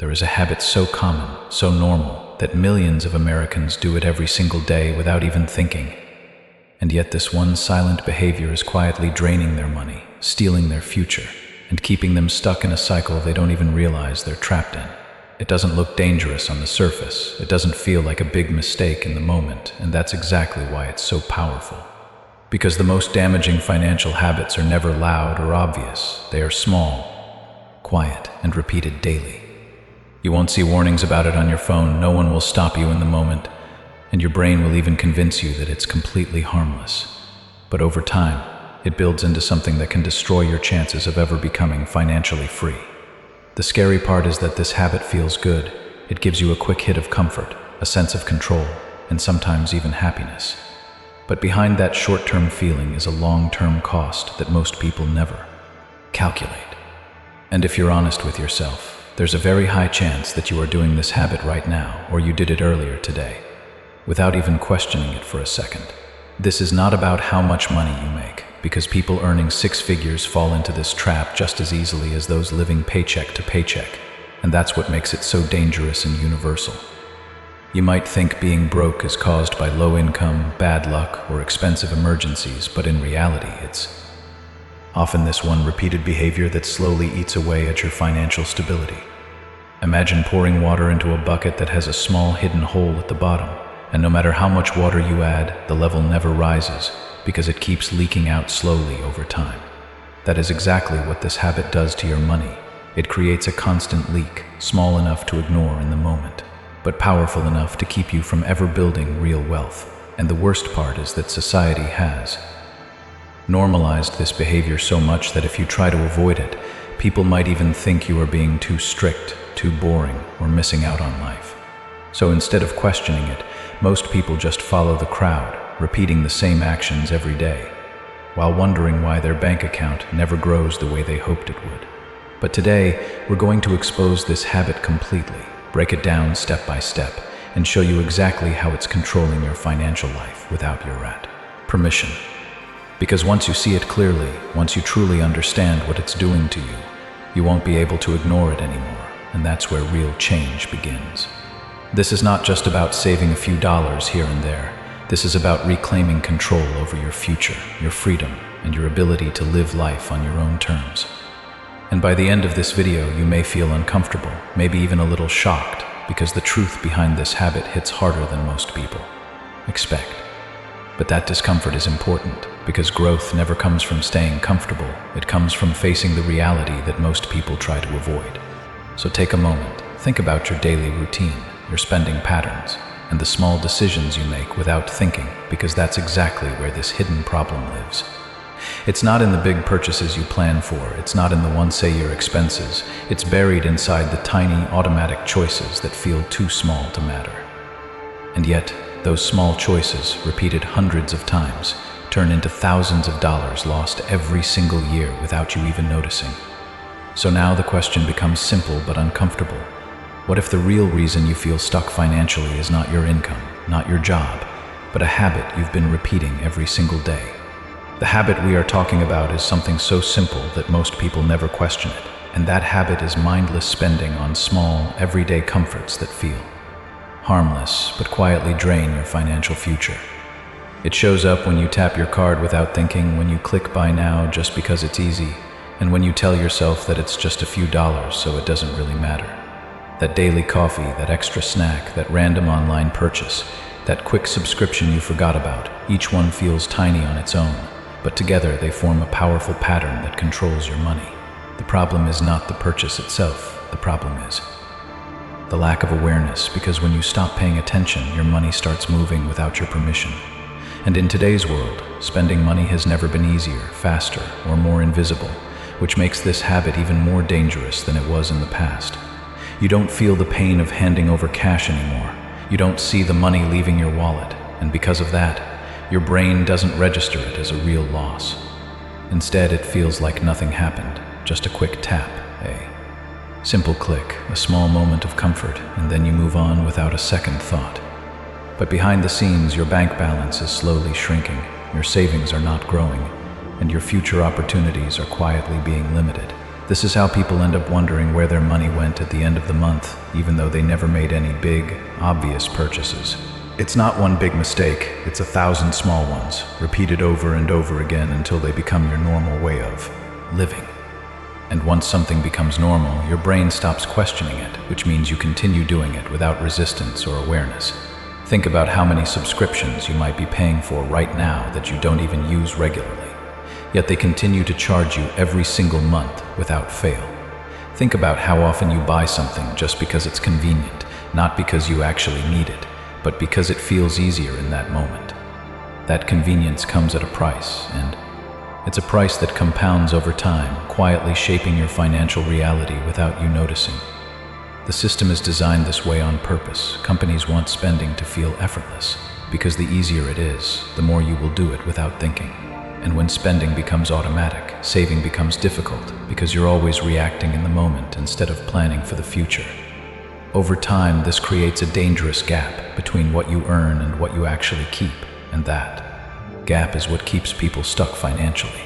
There is a habit so common, so normal, that millions of Americans do it every single day without even thinking. And yet this one silent behavior is quietly draining their money, stealing their future, and keeping them stuck in a cycle they don't even realize they're trapped in. It doesn't look dangerous on the surface. It doesn't feel like a big mistake in the moment, and that's exactly why it's so powerful. Because the most damaging financial habits are never loud or obvious. They are small, quiet, and repeated daily. You won't see warnings about it on your phone. No one will stop you in the moment, and your brain will even convince you that it's completely harmless. But over time, it builds into something that can destroy your chances of ever becoming financially free. The scary part is that this habit feels good. It gives you a quick hit of comfort, a sense of control, and sometimes even happiness. But behind that short-term feeling is a long-term cost that most people never calculate. And if you're honest with yourself, there's a very high chance that you are doing this habit right now, or you did it earlier today, without even questioning it for a second. This is not about how much money you make, because people earning six figures fall into this trap just as easily as those living paycheck to paycheck, and that's what makes it so dangerous and universal. You might think being broke is caused by low income, bad luck, or expensive emergencies, but in reality, it's often this one repeated behavior that slowly eats away at your financial stability. Imagine pouring water into a bucket that has a small hidden hole at the bottom, and no matter how much water you add, the level never rises because it keeps leaking out slowly over time. That is exactly what this habit does to your money. It creates a constant leak, small enough to ignore in the moment, but powerful enough to keep you from ever building real wealth. And the worst part is that society has normalized this behavior so much that if you try to avoid it, people might even think you are being too strict, too boring, or missing out on life. So instead of questioning it, most people just follow the crowd, repeating the same actions every day, while wondering why their bank account never grows the way they hoped it would. But today, we're going to expose this habit completely, break it down step by step, and show you exactly how it's controlling your financial life without your permission. Because once you see it clearly, once you truly understand what it's doing to you, you won't be able to ignore it anymore, and that's where real change begins. This is not just about saving a few dollars here and there. This is about reclaiming control over your future, your freedom, and your ability to live life on your own terms. And by the end of this video, you may feel uncomfortable, maybe even a little shocked, because the truth behind this habit hits harder than most people expect. But that discomfort is important, because growth never comes from staying comfortable. It comes from facing the reality that most people try to avoid. So take a moment, think about your daily routine, your spending patterns, and the small decisions you make without thinking, because that's exactly where this hidden problem lives. It's not in the big purchases you plan for, it's not in the once-a-year expenses, it's buried inside the tiny automatic choices that feel too small to matter. And yet, those small choices, repeated hundreds of times, turn into thousands of dollars lost every single year without you even noticing. So now the question becomes simple but uncomfortable. What if the real reason you feel stuck financially is not your income, not your job, but a habit you've been repeating every single day? The habit we are talking about is something so simple that most people never question it, and that habit is mindless spending on small, everyday comforts that feel harmless but quietly drain your financial future. It shows up when you tap your card without thinking, when you click buy now just because it's easy, and when you tell yourself that it's just a few dollars so it doesn't really matter. That daily coffee, that extra snack, that random online purchase, that quick subscription you forgot about, each one feels tiny on its own, but together they form a powerful pattern that controls your money. The problem is not the purchase itself, the problem is the lack of awareness, because when you stop paying attention, your money starts moving without your permission. And in today's world, spending money has never been easier, faster, or more invisible, which makes this habit even more dangerous than it was in the past. You don't feel the pain of handing over cash anymore. You don't see the money leaving your wallet, and because of that, your brain doesn't register it as a real loss. Instead, it feels like nothing happened, just a quick tap, a simple click, a small moment of comfort, and then you move on without a second thought. But behind the scenes, your bank balance is slowly shrinking, your savings are not growing, and your future opportunities are quietly being limited. This is how people end up wondering where their money went at the end of the month, even though they never made any big, obvious purchases. It's not one big mistake, it's 1,000 small ones, repeated over and over again until they become your normal way of living. And once something becomes normal, your brain stops questioning it, which means you continue doing it without resistance or awareness. Think about how many subscriptions you might be paying for right now that you don't even use regularly, yet they continue to charge you every single month without fail. Think about how often you buy something just because it's convenient, not because you actually need it, but because it feels easier in that moment. That convenience comes at a price, and it's a price that compounds over time, quietly shaping your financial reality without you noticing. The system is designed this way on purpose. Companies want spending to feel effortless, because the easier it is, the more you will do it without thinking. And when spending becomes automatic, saving becomes difficult, because you're always reacting in the moment instead of planning for the future. Over time, this creates a dangerous gap between what you earn and what you actually keep, and that gap is what keeps people stuck financially.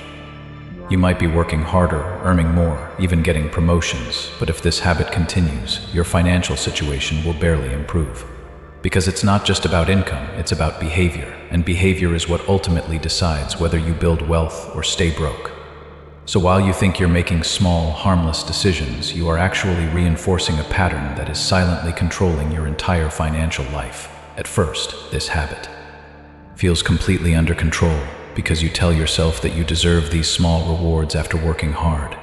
You might be working harder, earning more, even getting promotions, but if this habit continues, your financial situation will barely improve. Because it's not just about income, it's about behavior, and behavior is what ultimately decides whether you build wealth or stay broke. So while you think you're making small, harmless decisions, you are actually reinforcing a pattern that is silently controlling your entire financial life. At first, this habit feels completely under control because you tell yourself that you deserve these small rewards after working hard,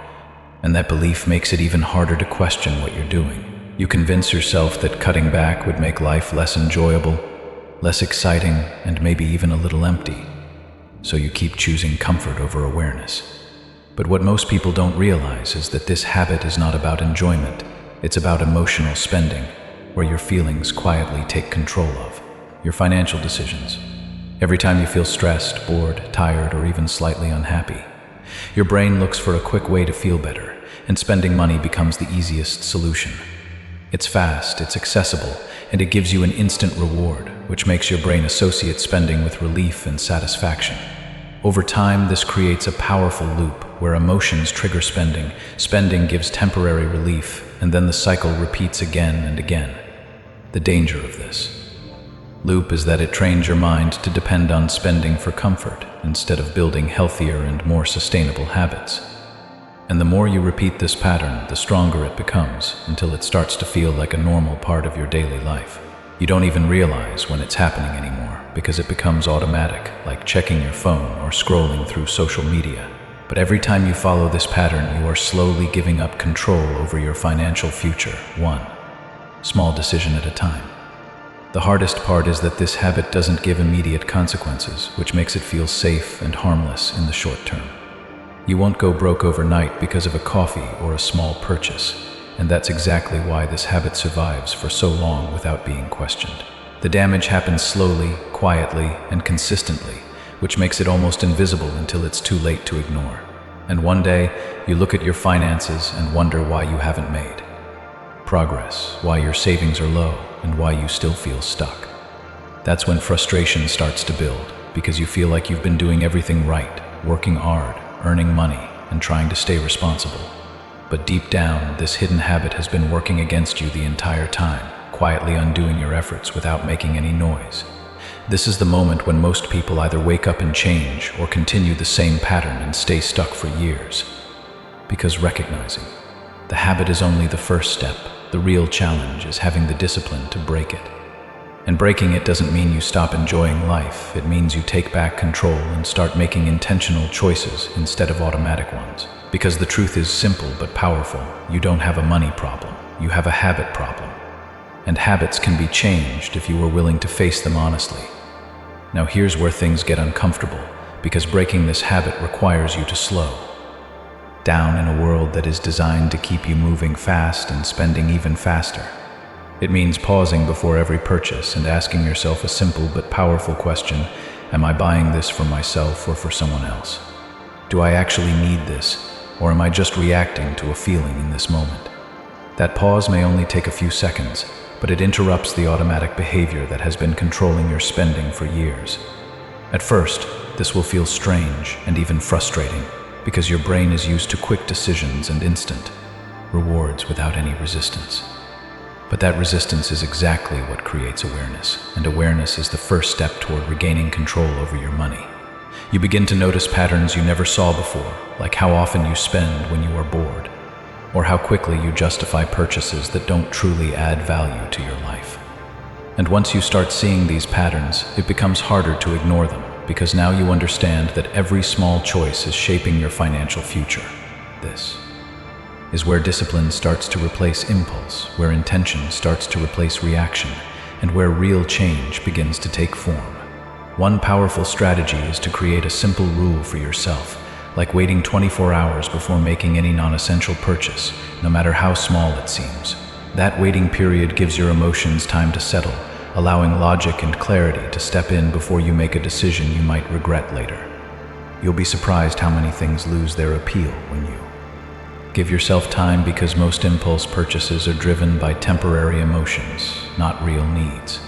and that belief makes it even harder to question what you're doing. You convince yourself that cutting back would make life less enjoyable, less exciting, and maybe even a little empty. So you keep choosing comfort over awareness. But what most people don't realize is that this habit is not about enjoyment, it's about emotional spending, where your feelings quietly take control of your financial decisions. Every time you feel stressed, bored, tired, or even slightly unhappy, your brain looks for a quick way to feel better, and spending money becomes the easiest solution. It's fast, it's accessible, and it gives you an instant reward, which makes your brain associate spending with relief and satisfaction. Over time, this creates a powerful loop where emotions trigger spending, spending gives temporary relief, and then the cycle repeats again and again. The danger of this loop is that it trains your mind to depend on spending for comfort instead of building healthier and more sustainable habits. And the more you repeat this pattern, the stronger it becomes until it starts to feel like a normal part of your daily life. You don't even realize when it's happening anymore because it becomes automatic, like checking your phone or scrolling through social media. But every time you follow this pattern, you are slowly giving up control over your financial future, one small decision at a time. The hardest part is that this habit doesn't give immediate consequences, which makes it feel safe and harmless in the short term. You won't go broke overnight because of a coffee or a small purchase, and that's exactly why this habit survives for so long without being questioned. The damage happens slowly, quietly, and consistently, which makes it almost invisible until it's too late to ignore. And one day, you look at your finances and wonder why you haven't made progress, why your savings are low, and why you still feel stuck. That's when frustration starts to build, because you feel like you've been doing everything right, working hard, earning money, and trying to stay responsible. But deep down, this hidden habit has been working against you the entire time, quietly undoing your efforts without making any noise. This is the moment when most people either wake up and change or continue the same pattern and stay stuck for years. Because recognizing the habit is only the first step. The real challenge is having the discipline to break it. And breaking it doesn't mean you stop enjoying life. It means you take back control and start making intentional choices instead of automatic ones. Because the truth is simple but powerful. You don't have a money problem. You have a habit problem. And habits can be changed if you are willing to face them honestly. Now here's where things get uncomfortable, because breaking this habit requires you to slow down in a world that is designed to keep you moving fast and spending even faster. It means pausing before every purchase and asking yourself a simple but powerful question: am I buying this for myself or for someone else? Do I actually need this, or am I just reacting to a feeling in this moment? That pause may only take a few seconds, but it interrupts the automatic behavior that has been controlling your spending for years. At first, this will feel strange and even frustrating, because your brain is used to quick decisions and instant rewards without any resistance. But that resistance is exactly what creates awareness, and awareness is the first step toward regaining control over your money. You begin to notice patterns you never saw before, like how often you spend when you are bored, or how quickly you justify purchases that don't truly add value to your life. And once you start seeing these patterns, it becomes harder to ignore them, because now you understand that every small choice is shaping your financial future. This is where discipline starts to replace impulse, where intention starts to replace reaction, and where real change begins to take form. One powerful strategy is to create a simple rule for yourself, like waiting 24 hours before making any non-essential purchase, no matter how small it seems. That waiting period gives your emotions time to settle, allowing logic and clarity to step in before you make a decision you might regret later. You'll be surprised how many things lose their appeal when you give yourself time, because most impulse purchases are driven by temporary emotions, not real needs.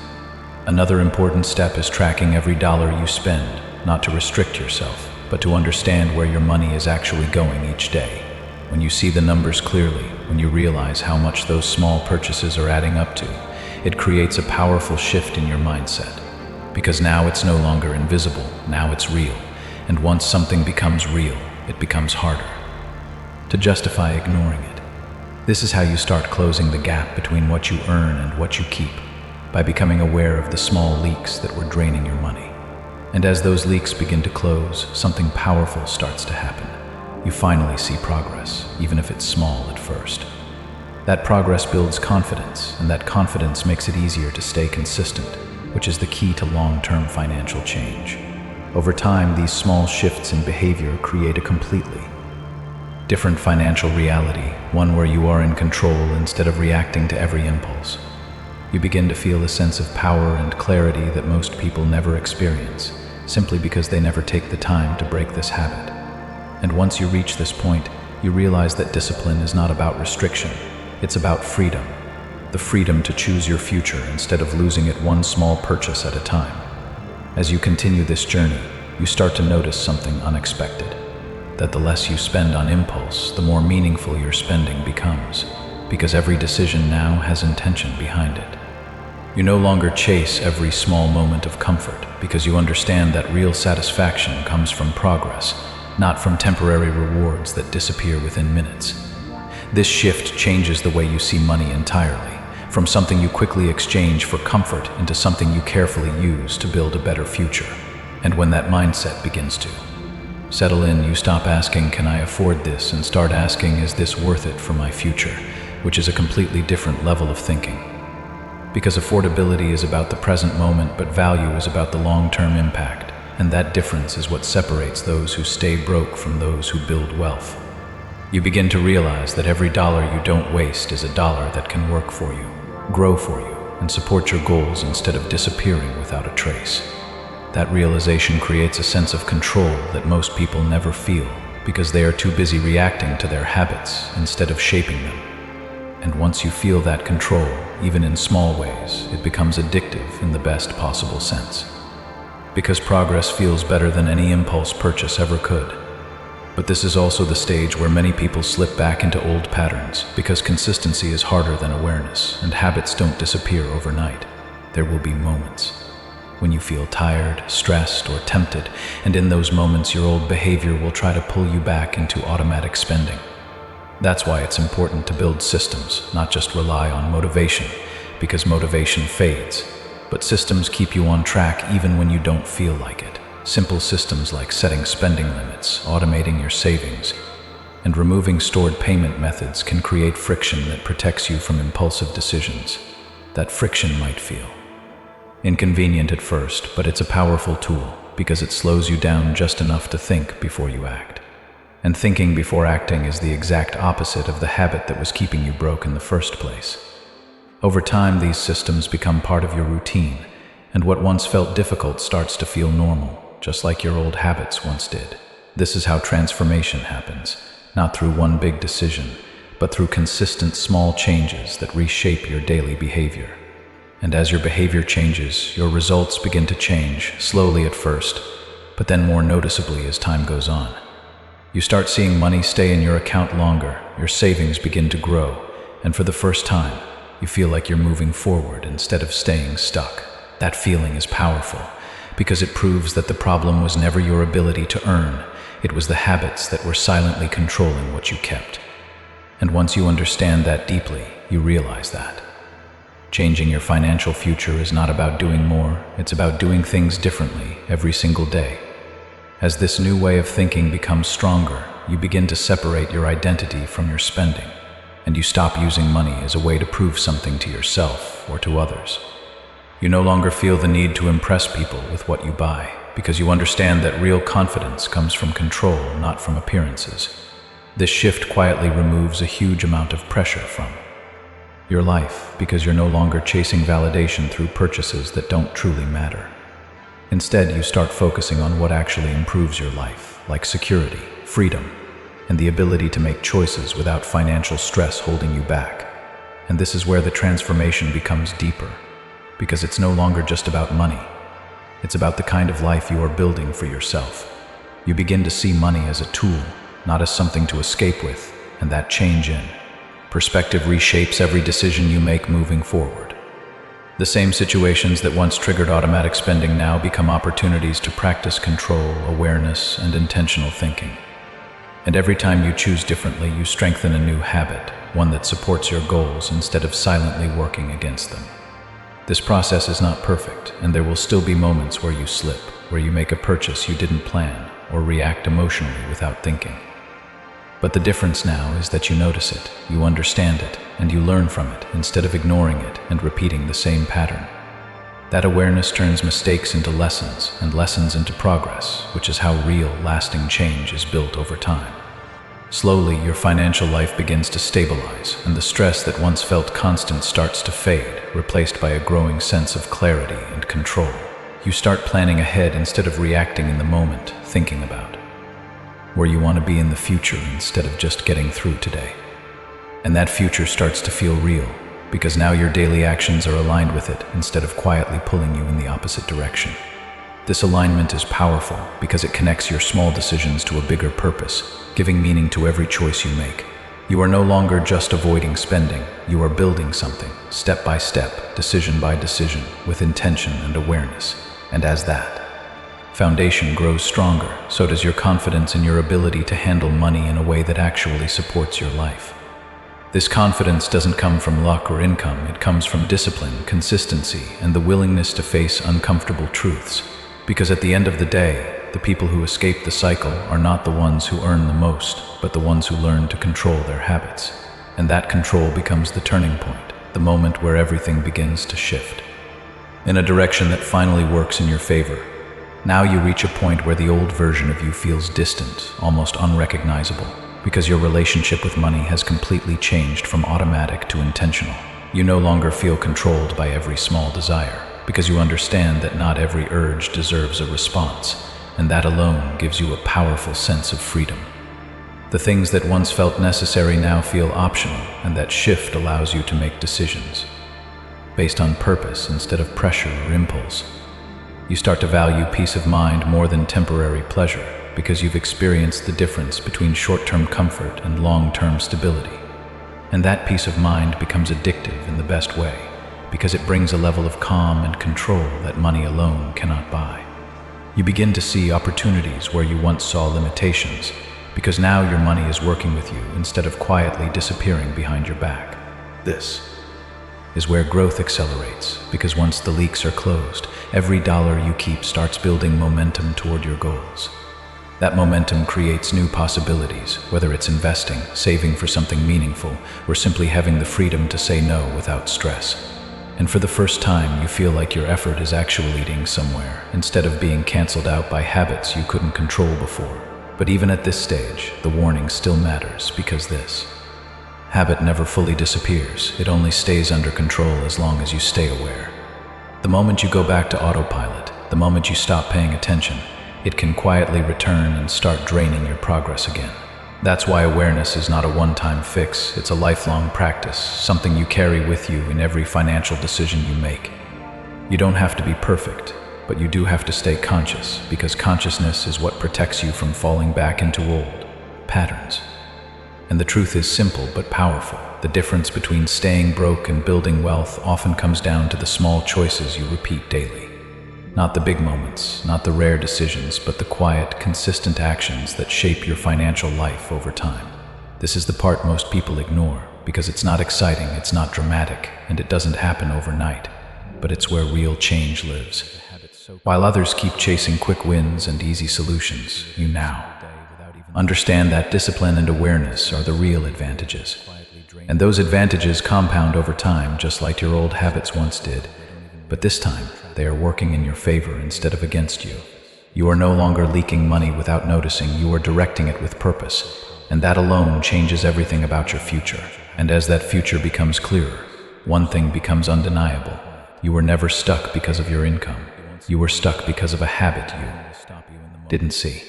Another important step is tracking every dollar you spend, not to restrict yourself, but to understand where your money is actually going each day. When you see the numbers clearly, when you realize how much those small purchases are adding up to, it creates a powerful shift in your mindset. Because now it's no longer invisible, now it's real. And once something becomes real, it becomes harder to justify ignoring it. This is how you start closing the gap between what you earn and what you keep, by becoming aware of the small leaks that were draining your money. And as those leaks begin to close, something powerful starts to happen. You finally see progress, even if it's small at first. That progress builds confidence, and that confidence makes it easier to stay consistent, which is the key to long-term financial change. Over time, these small shifts in behavior create a completely different financial reality, one where you are in control instead of reacting to every impulse. You begin to feel a sense of power and clarity that most people never experience, simply because they never take the time to break this habit. And once you reach this point, you realize that discipline is not about restriction, it's about freedom. The freedom to choose your future instead of losing it one small purchase at a time. As you continue this journey, you start to notice something unexpected. That the less you spend on impulse, the more meaningful your spending becomes, because every decision now has intention behind it. You no longer chase every small moment of comfort, because you understand that real satisfaction comes from progress, not from temporary rewards that disappear within minutes. This shift changes the way you see money entirely, from something you quickly exchange for comfort into something you carefully use to build a better future. And when that mindset begins to settle in, you stop asking, "Can I afford this?" and start asking, "Is this worth it for my future?" which is a completely different level of thinking. Because affordability is about the present moment, but value is about the long-term impact, and that difference is what separates those who stay broke from those who build wealth. You begin to realize that every dollar you don't waste is a dollar that can work for you, grow for you, and support your goals instead of disappearing without a trace. That realization creates a sense of control that most people never feel, because they are too busy reacting to their habits instead of shaping them. And once you feel that control, even in small ways, it becomes addictive in the best possible sense. Because progress feels better than any impulse purchase ever could. But this is also the stage where many people slip back into old patterns, because consistency is harder than awareness, and habits don't disappear overnight. There will be moments when you feel tired, stressed, or tempted, and in those moments your old behavior will try to pull you back into automatic spending. That's why it's important to build systems, not just rely on motivation, because motivation fades. But systems keep you on track even when you don't feel like it. Simple systems like setting spending limits, automating your savings, and removing stored payment methods can create friction that protects you from impulsive decisions. That friction might feel inconvenient at first, but it's a powerful tool because it slows you down just enough to think before you act. And thinking before acting is the exact opposite of the habit that was keeping you broke in the first place. Over time, these systems become part of your routine, and what once felt difficult starts to feel normal, just like your old habits once did. This is how transformation happens, not through one big decision, but through consistent small changes that reshape your daily behavior. And as your behavior changes, your results begin to change, slowly at first, but then more noticeably as time goes on. You start seeing money stay in your account longer, your savings begin to grow, and for the first time, you feel like you're moving forward instead of staying stuck. That feeling is powerful because it proves that the problem was never your ability to earn, it was the habits that were silently controlling what you kept. And once you understand that deeply, you realize that changing your financial future is not about doing more, it's about doing things differently every single day. As this new way of thinking becomes stronger, you begin to separate your identity from your spending, and you stop using money as a way to prove something to yourself or to others. You no longer feel the need to impress people with what you buy, because you understand that real confidence comes from control, not from appearances. This shift quietly removes a huge amount of pressure from your life, because you're no longer chasing validation through purchases that don't truly matter. Instead, you start focusing on what actually improves your life, like security, freedom, and the ability to make choices without financial stress holding you back. And this is where the transformation becomes deeper, because it's no longer just about money. It's about the kind of life you are building for yourself. You begin to see money as a tool, not as something to escape with, and that change in perspective reshapes every decision you make moving forward. The same situations that once triggered automatic spending now become opportunities to practice control, awareness, and intentional thinking. And every time you choose differently, you strengthen a new habit, one that supports your goals instead of silently working against them. This process is not perfect, and there will still be moments where you slip, where you make a purchase you didn't plan, or react emotionally without thinking. But the difference now is that you notice it, you understand it, and you learn from it instead of ignoring it and repeating the same pattern. That awareness turns mistakes into lessons and lessons into progress, which is how real, lasting change is built over time. Slowly, your financial life begins to stabilize, and the stress that once felt constant starts to fade, replaced by a growing sense of clarity and control. You start planning ahead instead of reacting in the moment, thinking about where you want to be in the future instead of just getting through today. And that future starts to feel real, because now your daily actions are aligned with it instead of quietly pulling you in the opposite direction. This alignment is powerful because it connects your small decisions to a bigger purpose, giving meaning to every choice you make. You are no longer just avoiding spending, you are building something, step by step, decision by decision, with intention and awareness. And as that foundation grows stronger, so does your confidence in your ability to handle money in a way that actually supports your life. This confidence doesn't come from luck or income, it comes from discipline, consistency, and the willingness to face uncomfortable truths. Because at the end of the day, the people who escape the cycle are not the ones who earn the most, but the ones who learn to control their habits. And that control becomes the turning point, the moment where everything begins to shift in a direction that finally works in your favor. Now you reach a point where the old version of you feels distant, almost unrecognizable, because your relationship with money has completely changed from automatic to intentional. You no longer feel controlled by every small desire, because you understand that not every urge deserves a response, and that alone gives you a powerful sense of freedom. The things that once felt necessary now feel optional, and that shift allows you to make decisions based on purpose instead of pressure or impulse. You start to value peace of mind more than temporary pleasure, because you've experienced the difference between short-term comfort and long-term stability. And that peace of mind becomes addictive in the best way, because it brings a level of calm and control that money alone cannot buy. You begin to see opportunities where you once saw limitations, because now your money is working with you instead of quietly disappearing behind your back. This is where growth accelerates, because once the leaks are closed, every dollar you keep starts building momentum toward your goals. That momentum creates new possibilities, whether it's investing, saving for something meaningful, or simply having the freedom to say no without stress. And for the first time, you feel like your effort is actually leading somewhere, instead of being canceled out by habits you couldn't control before. But even at this stage, the warning still matters, because this habit never fully disappears. It only stays under control as long as you stay aware. The moment you go back to autopilot, the moment you stop paying attention, it can quietly return and start draining your progress again. That's why awareness is not a one-time fix, it's a lifelong practice, something you carry with you in every financial decision you make. You don't have to be perfect, but you do have to stay conscious, because consciousness is what protects you from falling back into old, patterns. And the truth is simple but powerful. The difference between staying broke and building wealth often comes down to the small choices you repeat daily. Not the big moments, not the rare decisions, but the quiet, consistent actions that shape your financial life over time. This is the part most people ignore, because it's not exciting, it's not dramatic, and it doesn't happen overnight. But it's where real change lives. While others keep chasing quick wins and easy solutions, you now understand that discipline and awareness are the real advantages. And those advantages compound over time, just like your old habits once did. But this time, they are working in your favor instead of against you. You are no longer leaking money without noticing, you are directing it with purpose. And that alone changes everything about your future. And as that future becomes clearer, one thing becomes undeniable. You were never stuck because of your income. You were stuck because of a habit you didn't see.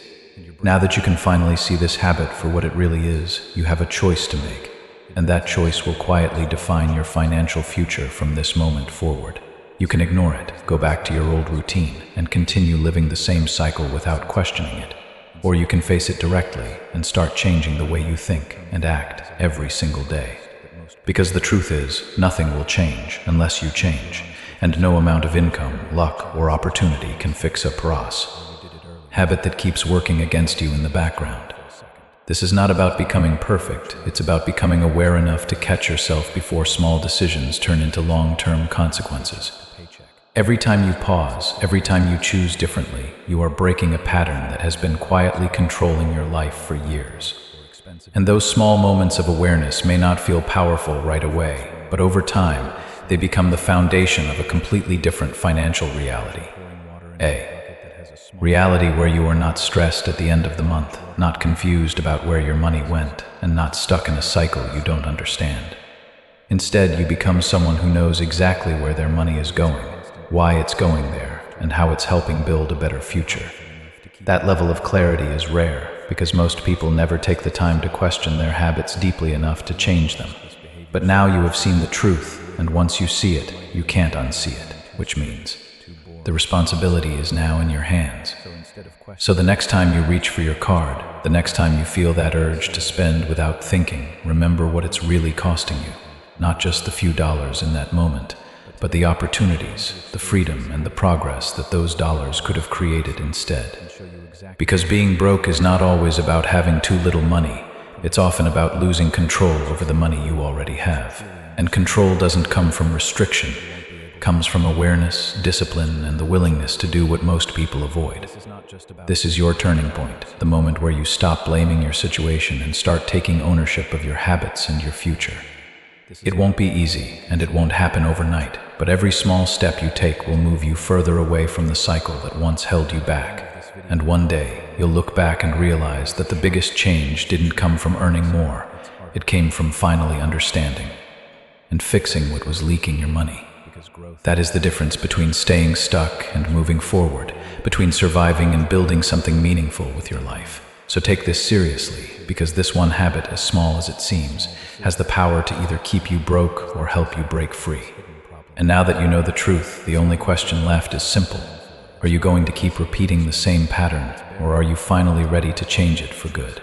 Now that you can finally see this habit for what it really is, you have a choice to make. And that choice will quietly define your financial future from this moment forward. You can ignore it, go back to your old routine, and continue living the same cycle without questioning it. Or you can face it directly and start changing the way you think and act every single day. Because the truth is, nothing will change unless you change, and no amount of income, luck, or opportunity can fix a habit that keeps working against you in the background. This is not about becoming perfect, it's about becoming aware enough to catch yourself before small decisions turn into long-term consequences. Every time you pause, every time you choose differently, you are breaking a pattern that has been quietly controlling your life for years. And those small moments of awareness may not feel powerful right away, but over time, they become the foundation of a completely different financial reality. Reality where you are not stressed at the end of the month, not confused about where your money went, and not stuck in a cycle you don't understand. Instead, you become someone who knows exactly where their money is going, why it's going there, and how it's helping build a better future. That level of clarity is rare, because most people never take the time to question their habits deeply enough to change them. But now you have seen the truth, and once you see it, you can't unsee it, which means the responsibility is now in your hands. So the next time you reach for your card, the next time you feel that urge to spend without thinking, remember what it's really costing you. Not just the few dollars in that moment, but the opportunities, the freedom, and the progress that those dollars could have created instead. Because being broke is not always about having too little money. It's often about losing control over the money you already have. And control doesn't come from restriction. Comes from awareness, discipline, and the willingness to do what most people avoid. This is your turning point, the moment where you stop blaming your situation and start taking ownership of your habits and your future. It won't be easy, and it won't happen overnight, but every small step you take will move you further away from the cycle that once held you back. And one day, you'll look back and realize that the biggest change didn't come from earning more. It came from finally understanding and fixing what was leaking your money. That is the difference between staying stuck and moving forward, between surviving and building something meaningful with your life. So take this seriously, because this one habit, as small as it seems, has the power to either keep you broke or help you break free. And now that you know the truth, the only question left is simple. Are you going to keep repeating the same pattern, or are you finally ready to change it for good?